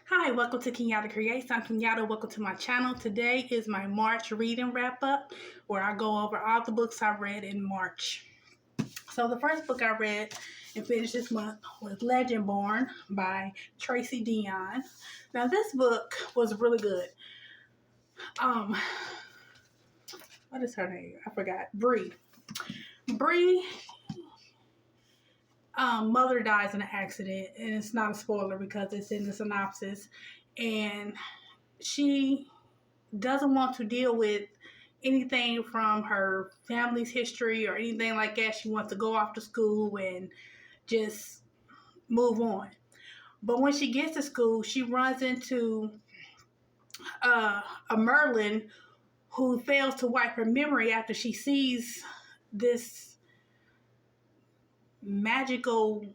Hi, welcome to Kenyaddacreates. I'm Kenyatta. Welcome to my channel. Today is my March reading wrap up where I go over all the books I read in March. So the first book I read and finished this month was Legend Born by Tracy Dion. Now this book was really good. Um, what is her name? I forgot. Bree. Bree mother dies in an accident, and it's not a spoiler because it's in the synopsis. And she doesn't want to deal with anything from her family's history or anything like that. She wants to go off to school and just move on. But when she gets to school, she runs into a Merlin who fails to wipe her memory after she sees this magical,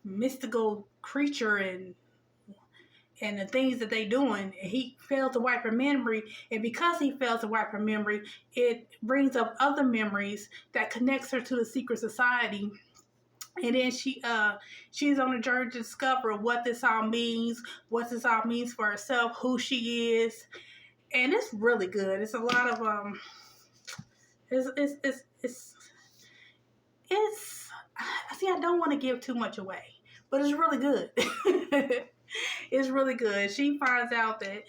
mystical creature and the things that they doing. He failed to wipe her memory, and because he fails to wipe her memory, it brings up other memories that connects her to the secret society. And then she's on a journey to discover what this all means, what this all means for herself, who she is, and it's really good. It's a lot of it's see, I don't want to give too much away, but it's really good. It's really good. She finds out that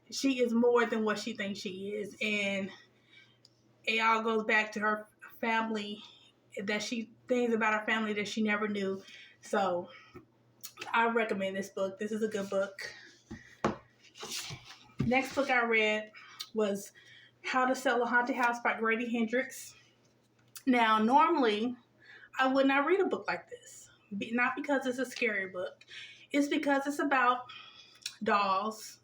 she is more than what she thinks she is, and it all goes back to her family, that she things about her family that she never knew. So I recommend this book. This is a good book. Next book I read was How to Sell a Haunted House by Grady Hendrix. Now, normally I would not read a book like this. Not because it's a scary book. It's because it's about dolls,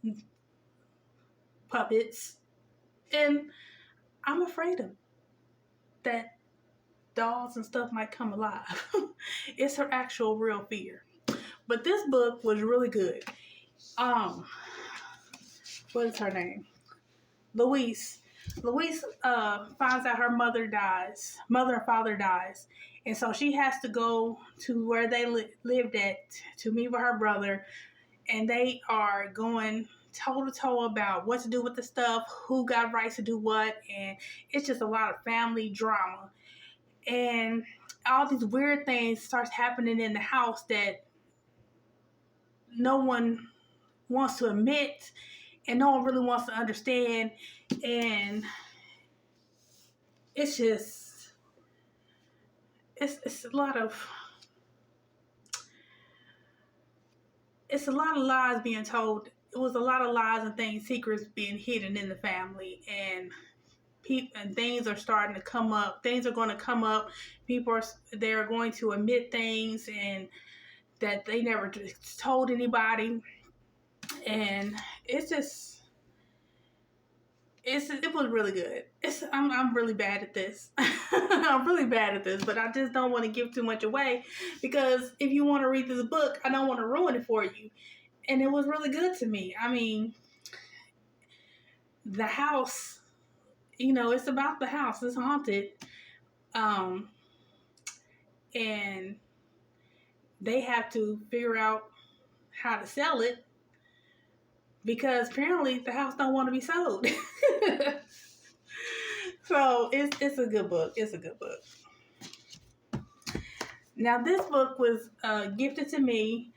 puppets, and I'm afraid of that dolls and stuff might come alive. It's her actual real fear. But this book was really good. What is her name? Louise. Louise finds out her mother and father dies. And so she has to go to where they lived at to meet with her brother. And they are going toe to toe about what to do with the stuff, who got rights to do what. And it's just a lot of family drama. And all these weird things starts happening in the house that no one wants to admit and no one really wants to understand. And it's just it's a lot of lies being told. It was a lot of lies and things, secrets being hidden in the family, and things are starting to come up. Things are going to come up. They're going to admit things and that they never told anybody, and it's just it was really good. I'm really bad at this. I'm really bad at this, but I just don't want to give too much away because if you want to read this book, I don't want to ruin it for you. And it was really good to me. I mean, the house, it's about the house. It's haunted. And they have to figure out how to sell it because apparently the house don't want to be sold. So it's a good book. It's a good book. Now this book was gifted to me.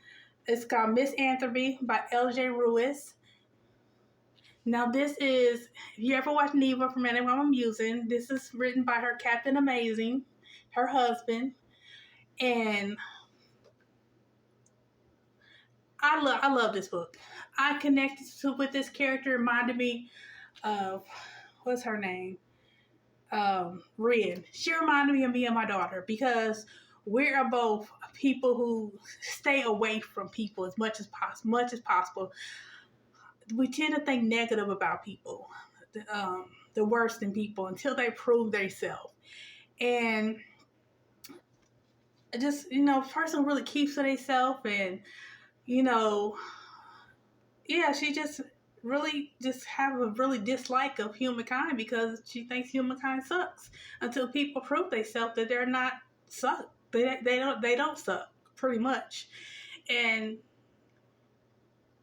It's called Misanthropy by L.J. Ruiz. Now this is, if you ever watch Neva from Anyone I'm Using, this is written by her Captain Amazing, her husband. And I love this book. I connected with this character. Reminded me of, what's her name? Ren. She reminded me of me and my daughter because we are both people who stay away from people as much as possible. We tend to think negative about people, the worst in people until they prove themselves. And just, person really keeps to themselves, and she just really just have a really dislike of humankind because she thinks humankind sucks until people prove themselves that they're not suck. They don't suck, pretty much. And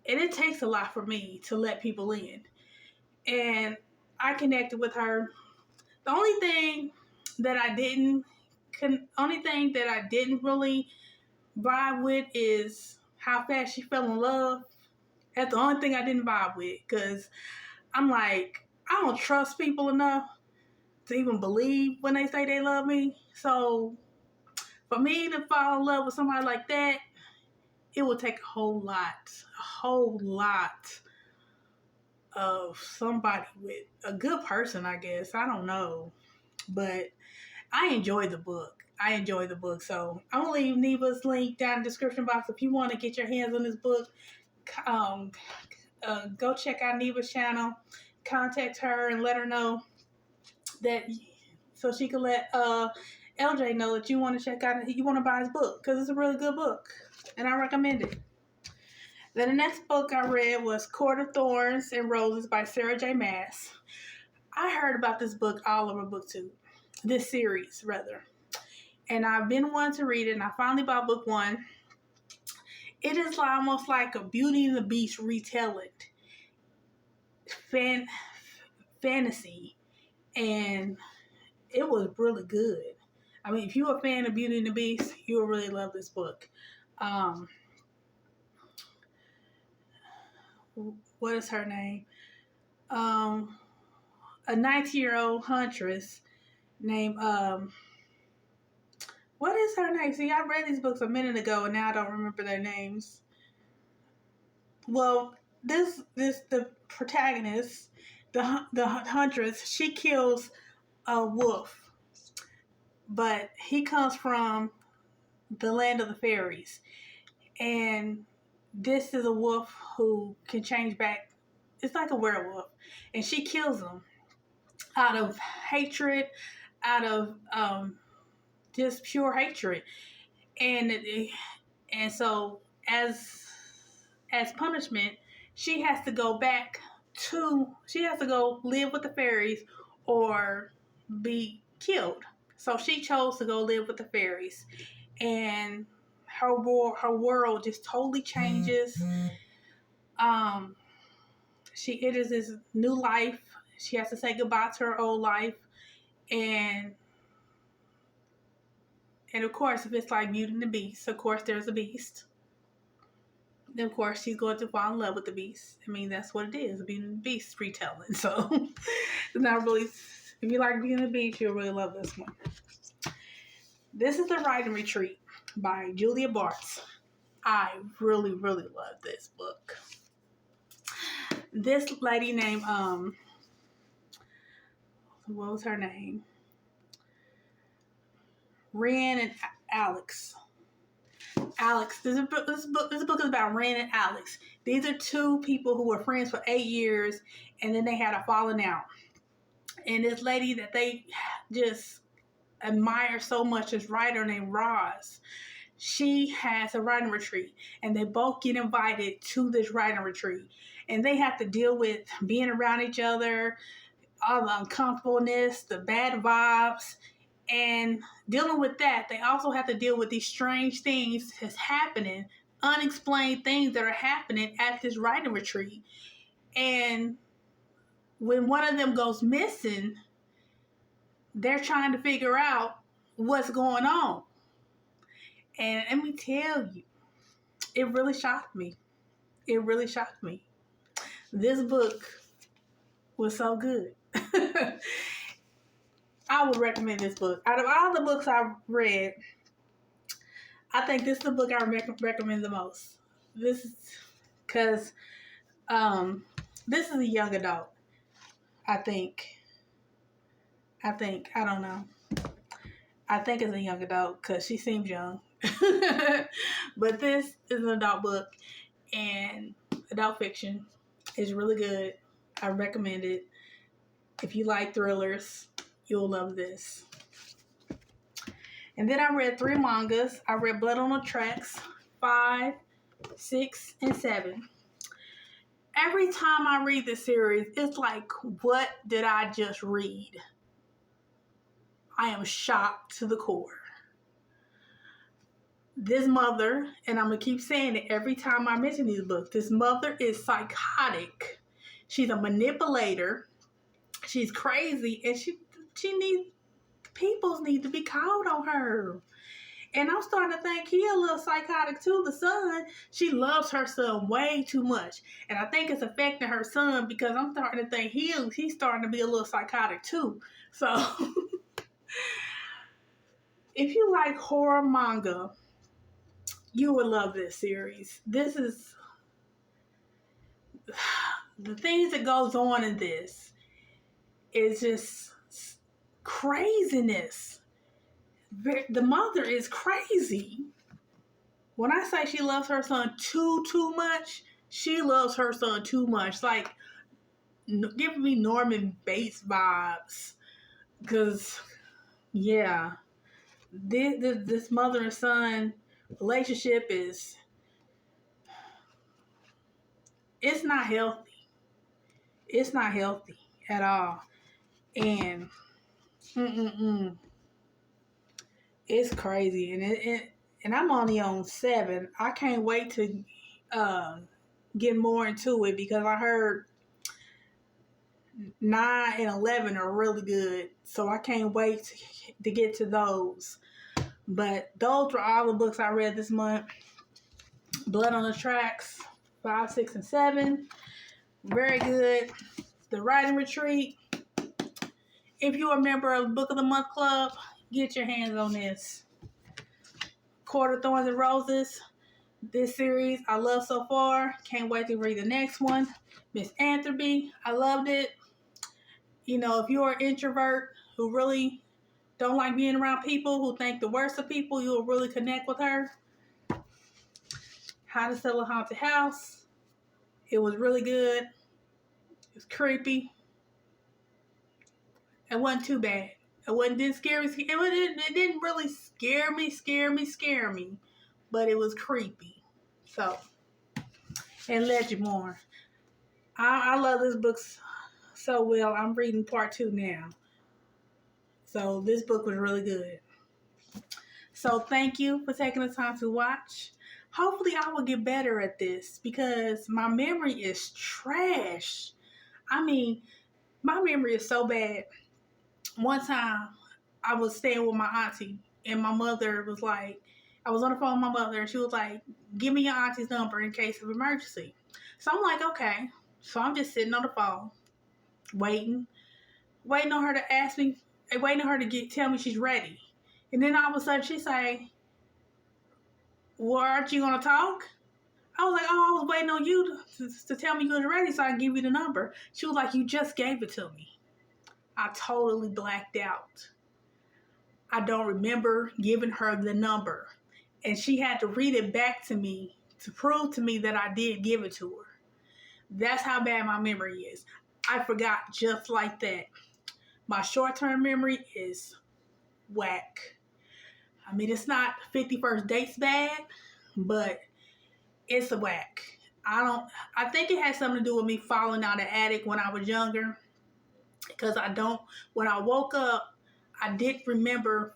And it takes a lot for me to let people in. And I connected with her. The only thing that I didn't really vibe with is how fast she fell in love. That's the only thing I didn't vibe with, because I'm like, I don't trust people enough to even believe when they say they love me. So for me to fall in love with somebody like that, it would take a whole lot of somebody with a good person, I guess. I don't know. But I enjoyed the book. So I'm going to leave Neva's link down in the description box. If you want to get your hands on this book, go check out Neva's channel. Contact her and let her know that, so she can let LJ know that you want to check out, you want to buy his book, because it's a really good book and I recommend it. Then the next book I read was Court of Thorns and Roses by Sarah J. Maas. I heard about this book all over BookTube, this series rather, and I've been wanting to read it, and I finally bought book 1. It is almost like a Beauty and the Beast retelling, fantasy, and it was really good. I mean, if you're a fan of Beauty and the Beast, you'll really love this book. What is her name? A 19-year-old huntress named, what is her name? See, I read these books a minute ago and now I don't remember their names. Well, the protagonist, the huntress, she kills a wolf, but he comes from the land of the fairies, and this is a wolf who can change back. It's like a werewolf, and she kills him out of hatred, out of just pure hatred, and so as punishment, she has to go live with the fairies or be killed. So she chose to go live with the fairies, and her world just totally changes. It is this new life. She has to say goodbye to her old life, and of course, if it's like Beauty and the Beast, of course there's a beast. Then of course she's going to fall in love with the beast. I mean, that's what it is, a Beauty and the Beast retelling. So it's not really. If you like Beauty and the Beast, you'll really love this one. This is The Writing Retreat by Julia Bartz. I really, really love this book. This lady named, what was her name? Ren and Alex. This book is about Ren and Alex. These are two people who were friends for 8 years, and then they had a falling out. And this lady that they just admire so much, this writer named Roz, she has a writing retreat, and they both get invited to this writing retreat, and they have to deal with being around each other, all the uncomfortableness, the bad vibes, and dealing with that. They also have to deal with these strange things that's happening, unexplained things that are happening at this writing retreat. And when one of them goes missing, they're trying to figure out what's going on. And let me tell you, it really shocked me. This book was so good. I would recommend this book. Out of all the books I've read, I think this is the book I recommend the most. This is because this is a young adult. I think. I don't know. I think it's a young adult because she seems young. But this is an adult book, and adult fiction is really good. I recommend it. If you like thrillers, you'll love this. And then I read 3 mangas. I read Blood on the Tracks 5, 6, and 7. Every time I read this series, it's like, what did I just read? I am shocked to the core. this mother, and I'm going to keep saying it every time I mention these books, this mother is psychotic. She's a manipulator. She's crazy, and she needs, people need to be called on her. And I'm starting to think he a little psychotic too. The son, she loves her son way too much. And I think it's affecting her son because I'm starting to think he's starting to be a little psychotic too. So if you like horror manga, you would love this series. This is the things that goes on in this is just craziness. The mother is crazy. When I say she loves her son too much, she loves her son too much. Like, giving me Norman Bates vibes. Because, yeah, this mother and son relationship it's not healthy. It's not healthy at all. And, it's crazy. And I'm only on 7. I can't wait to get more into it because I heard 9 and 11 are really good. So I can't wait to get to those. But those were all the books I read this month. Blood on the Tracks, 5, 6, and 7. Very good. The Writing Retreat. If you're a member of the Book of the Month Club, get your hands on this. Court of Thorns and Roses. This series I love so far. Can't wait to read the next one. Miss Anthropy. I loved it. You know, if you're an introvert who really don't like being around people, who think the worst of people, you'll really connect with her. How to Sell a Haunted House. It was really good. It was creepy. It wasn't too bad. Didn't scare me. It didn't really scare me. But it was creepy. So, and Legend. I love this book so well. I'm reading part 2 now. So this book was really good. So thank you for taking the time to watch. Hopefully I will get better at this because my memory is trash. I mean, my memory is so bad. One time I was staying with my auntie and my mother was like, I was on the phone with my mother and she was like, give me your auntie's number in case of emergency. So I'm like, okay. So I'm just sitting on the phone, waiting on her to ask me, waiting on her to tell me she's ready. And then all of a sudden she say, well, aren't you going to talk? I was like, oh, I was waiting on you to tell me you was ready so I can give you the number. She was like, you just gave it to me. I totally blacked out. I don't remember giving her the number. And she had to read it back to me to prove to me that I did give it to her. That's how bad my memory is. I forgot just like that. My short-term memory is whack. I mean, it's not 51st Dates bad, but it's a whack. I think it has something to do with me falling out of the attic when I was younger. Because when I woke up, I didn't remember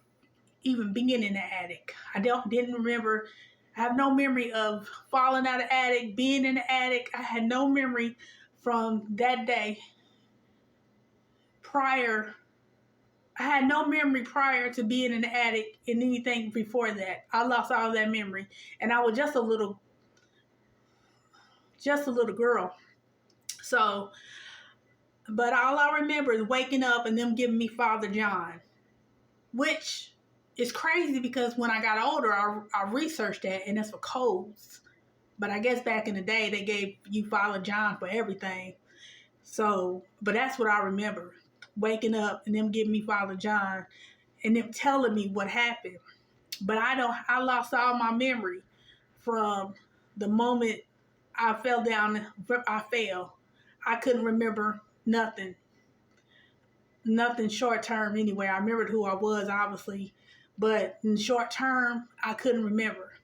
even being in the attic. Didn't remember. I have no memory of falling out of the attic, being in the attic. I had no memory from that day prior. I had no memory prior to being in the attic and anything before that. I lost all that memory. And I was just a little girl. So, but all I remember is waking up and them giving me Father John, which is crazy because when I got older, I researched that and that's for colds. But I guess back in the day, they gave you Father John for everything. So, but that's what I remember. Waking up and them giving me Father John and them telling me what happened. But I lost all my memory from the moment I fell down. I fell. I couldn't remember nothing. Nothing short term anyway. I remembered who I was, obviously. But in short term, I couldn't remember.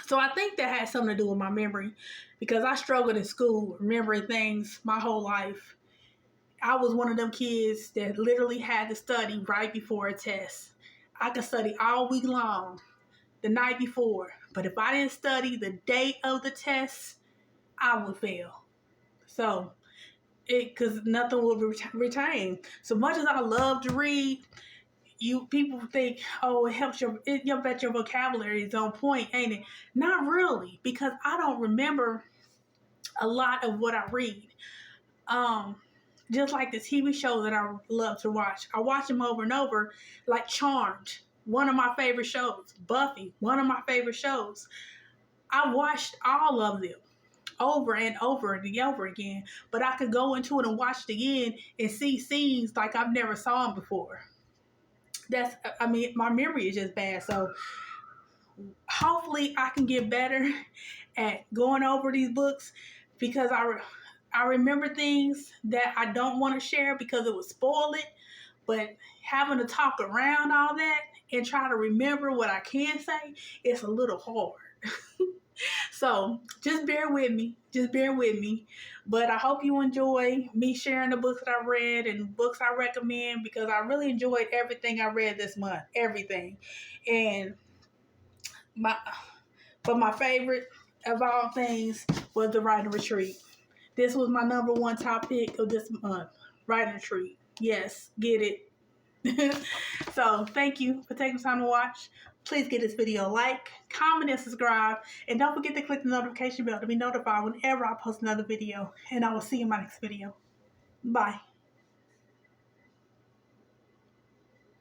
So I think that had something to do with my memory because I struggled in school remembering things my whole life. I was one of them kids that literally had to study right before a test. I could study all week long. the night before. But if I didn't study the day of the test, I would fail. So, because nothing will retain. So much as I love to read, people think, oh, it helps you'll bet your vocabulary is on point, ain't it? Not really, because I don't remember a lot of what I read. Just like the TV shows that I love to watch. I watch them over and over, like Charmed, one of my favorite shows. Buffy, one of my favorite shows. I watched all of them over and over and over again, but I could go into it and watch it again and see scenes like I've never saw them before. My memory is just bad. So hopefully I can get better at going over these books, because I remember things that I don't want to share because it would spoil it, but having to talk around all that and try to remember what I can say, it's a little hard. So just bear with me. But I hope you enjoy me sharing the books that I read and books I recommend, because I really enjoyed everything I read this month. Everything. And my favorite of all things was the Writing Retreat. This was my number one top pick of this month. Writing Retreat. Yes, get it. So thank you for taking the time to watch. Please give this video a like, comment, and subscribe. And don't forget to click the notification bell to be notified whenever I post another video. And I will see you in my next video. Bye.